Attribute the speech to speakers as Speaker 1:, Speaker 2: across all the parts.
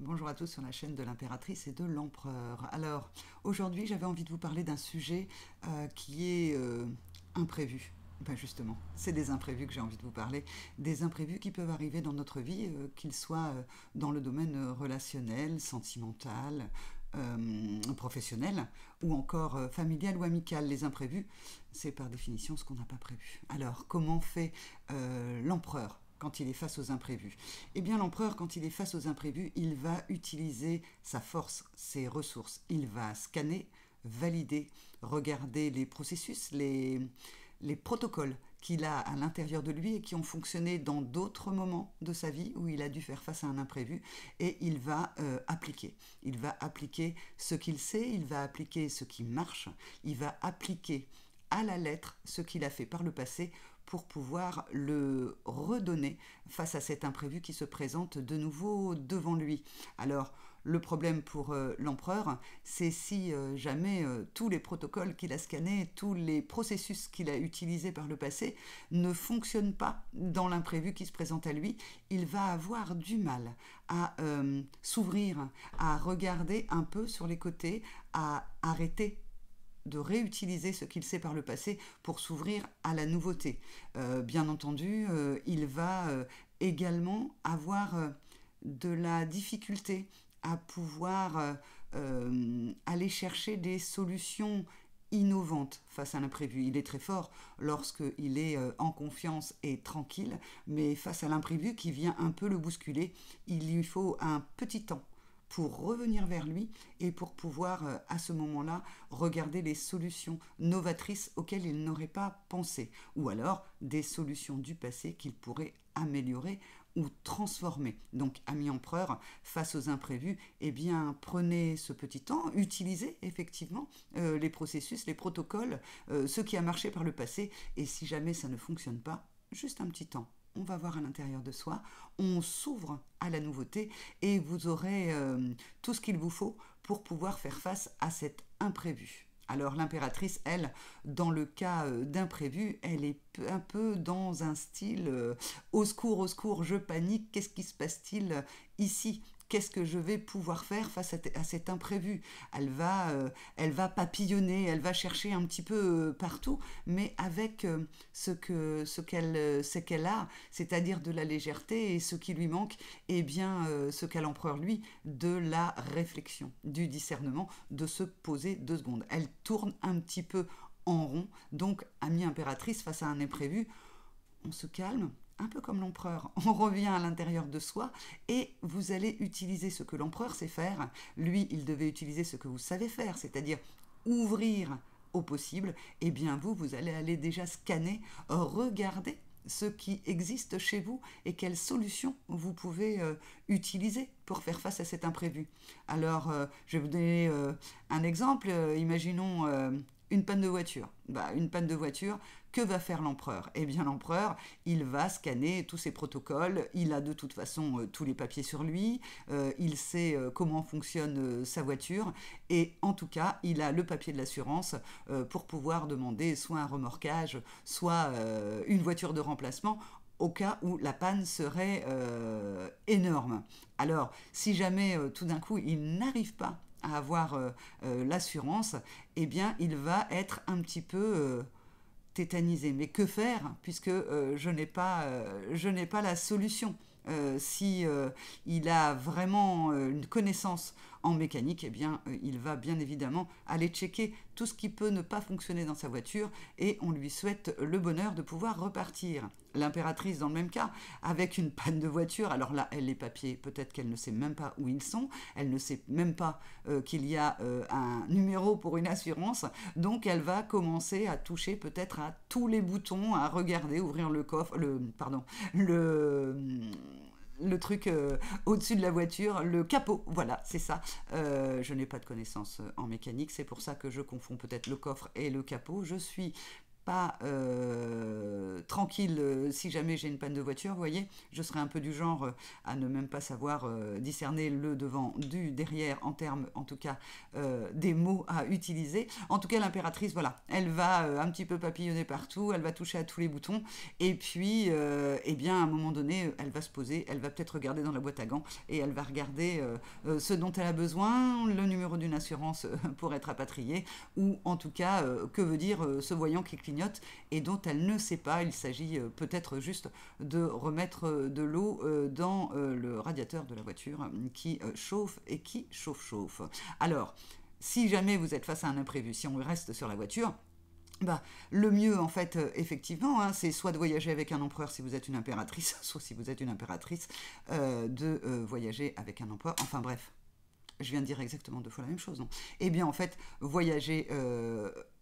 Speaker 1: Bonjour à tous sur la chaîne de l'impératrice et de l'empereur. Alors, aujourd'hui, j'avais envie de vous parler d'un sujet qui est imprévu. Ben justement, c'est des imprévus que j'ai envie de vous parler, des imprévus qui peuvent arriver dans notre vie, qu'ils soient dans le domaine relationnel, sentimental, professionnel ou encore familial ou amical. Les imprévus, c'est par définition ce qu'on n'a pas prévu. Alors, comment fait l'empereur quand il est face aux imprévus? Eh bien, l'empereur, quand il est face aux imprévus, il va utiliser sa force, ses ressources. Il va scanner, valider, regarder les processus, les protocoles qu'il a à l'intérieur de lui et qui ont fonctionné dans d'autres moments de sa vie où il a dû faire face à un imprévu, et il va appliquer. Il va appliquer ce qu'il sait, il va appliquer ce qui marche, il va appliquer à la lettre ce qu'il a fait par le passé pour pouvoir le redonner face à cet imprévu qui se présente de nouveau devant lui. Alors, le problème pour l'empereur, c'est si jamais tous les protocoles qu'il a scannés, tous les processus qu'il a utilisés par le passé ne fonctionnent pas dans l'imprévu qui se présente à lui, il va avoir du mal à s'ouvrir, à regarder un peu sur les côtés, à arrêter de réutiliser ce qu'il sait par le passé pour s'ouvrir à la nouveauté. Bien entendu, il va également avoir de la difficulté à pouvoir aller chercher des solutions innovantes face à l'imprévu. Il est très fort lorsqu'il est en confiance et tranquille, mais face à l'imprévu qui vient un peu le bousculer, il lui faut un petit temps pour revenir vers lui et pour pouvoir, à ce moment-là, regarder les solutions novatrices auxquelles il n'aurait pas pensé, ou alors des solutions du passé qu'il pourrait améliorer ou transformer. Donc, ami empereur, face aux imprévus, eh bien, prenez ce petit temps, utilisez effectivement les processus, les protocoles, ce qui a marché par le passé, et si jamais ça ne fonctionne pas, juste un petit temps. On va voir à l'intérieur de soi, on s'ouvre à la nouveauté et vous aurez tout ce qu'il vous faut pour pouvoir faire face à cet imprévu. Alors l'impératrice, elle, dans le cas d'imprévu, elle est un peu dans un style au secours, je panique, qu'est-ce qui se passe-t-il ici? Qu'est-ce que je vais pouvoir faire face à cet imprévu? Elle va papillonner, elle va chercher un petit peu partout, mais avec ce qu'elle sait qu'elle a, c'est-à-dire de la légèreté, et ce qui lui manque, eh bien, ce qu'a l'empereur, lui, de la réflexion, du discernement, de se poser 2 secondes. Elle tourne un petit peu en rond, donc, amie impératrice, face à un imprévu, on se calme, un peu comme l'empereur. On revient à l'intérieur de soi et vous allez utiliser ce que l'empereur sait faire. Lui, il devait utiliser ce que vous savez faire, c'est-à-dire ouvrir au possible. Et bien vous allez aller déjà scanner, regarder ce qui existe chez vous et quelles solutions vous pouvez utiliser pour faire face à cet imprévu. Alors, je vais vous donner un exemple. Imaginons une panne de voiture. Une panne de voiture, que va faire l'empereur? Eh bien l'empereur, il va scanner tous ses protocoles, il a de toute façon tous les papiers sur lui, il sait comment fonctionne sa voiture, et en tout cas, il a le papier de l'assurance pour pouvoir demander soit un remorquage, soit une voiture de remplacement, au cas où la panne serait énorme. Alors, si jamais tout d'un coup, il n'arrive pas à avoir l'assurance, eh bien, il va être un petit peu tétanisé. Mais que faire puisque je n'ai pas la solution. Si il a vraiment une connaissance en mécanique, eh bien, il va bien évidemment aller checker tout ce qui peut ne pas fonctionner dans sa voiture et on lui souhaite le bonheur de pouvoir repartir. L'impératrice, dans le même cas, avec une panne de voiture, alors là, elle, les papiers, peut-être qu'elle ne sait même pas où ils sont, elle ne sait même pas qu'il y a un numéro pour une assurance, donc elle va commencer à toucher peut-être à tous les boutons, à regarder, ouvrir le coffre, le truc au-dessus de la voiture, le capot, voilà, c'est ça. Je n'ai pas de connaissances en mécanique, c'est pour ça que je confonds peut-être le coffre et le capot. Je suis pas tranquille si jamais j'ai une panne de voiture, vous voyez, je serais un peu du genre à ne même pas savoir discerner le devant du derrière en termes, en tout cas, des mots à utiliser. En tout cas, l'impératrice, voilà, elle va un petit peu papillonner partout, elle va toucher à tous les boutons, et puis, eh bien, à un moment donné, elle va se poser, elle va peut-être regarder dans la boîte à gants, et elle va regarder ce dont elle a besoin, le numéro d'une assurance pour être rapatriée, ou en tout cas, que veut dire ce voyant qui clignote et dont elle ne sait pas. Il s'agit peut-être juste de remettre de l'eau dans le radiateur de la voiture qui chauffe et qui chauffe. Alors, si jamais vous êtes face à un imprévu, si on reste sur la voiture, bah, le mieux, en fait, effectivement, hein, c'est soit de voyager avec un empereur si vous êtes une impératrice, soit si vous êtes une impératrice, de voyager avec un empereur. Enfin bref, je viens de dire exactement 2 fois la même chose, non? Eh bien, en fait, voyager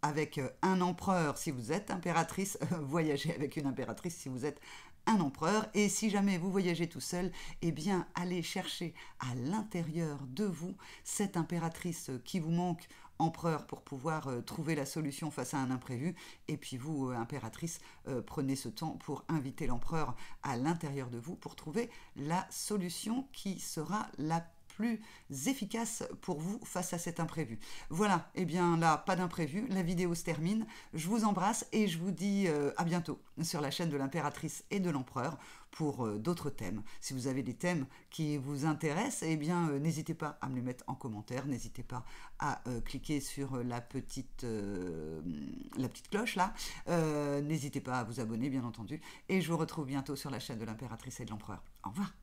Speaker 1: avec un empereur si vous êtes impératrice, voyager avec une impératrice si vous êtes un empereur. Et si jamais vous voyagez tout seul, eh bien, allez chercher à l'intérieur de vous cette impératrice qui vous manque, empereur, pour pouvoir trouver la solution face à un imprévu. Et puis vous, impératrice, prenez ce temps pour inviter l'empereur à l'intérieur de vous pour trouver la solution qui sera la plus efficace pour vous face à cet imprévu. Voilà, et bien là, pas d'imprévu, la vidéo se termine. Je vous embrasse et je vous dis à bientôt sur la chaîne de l'impératrice et de l'empereur pour d'autres thèmes. Si vous avez des thèmes qui vous intéressent, eh bien n'hésitez pas à me les mettre en commentaire, n'hésitez pas à cliquer sur la petite cloche là, n'hésitez pas à vous abonner bien entendu, et je vous retrouve bientôt sur la chaîne de l'impératrice et de l'empereur. Au revoir.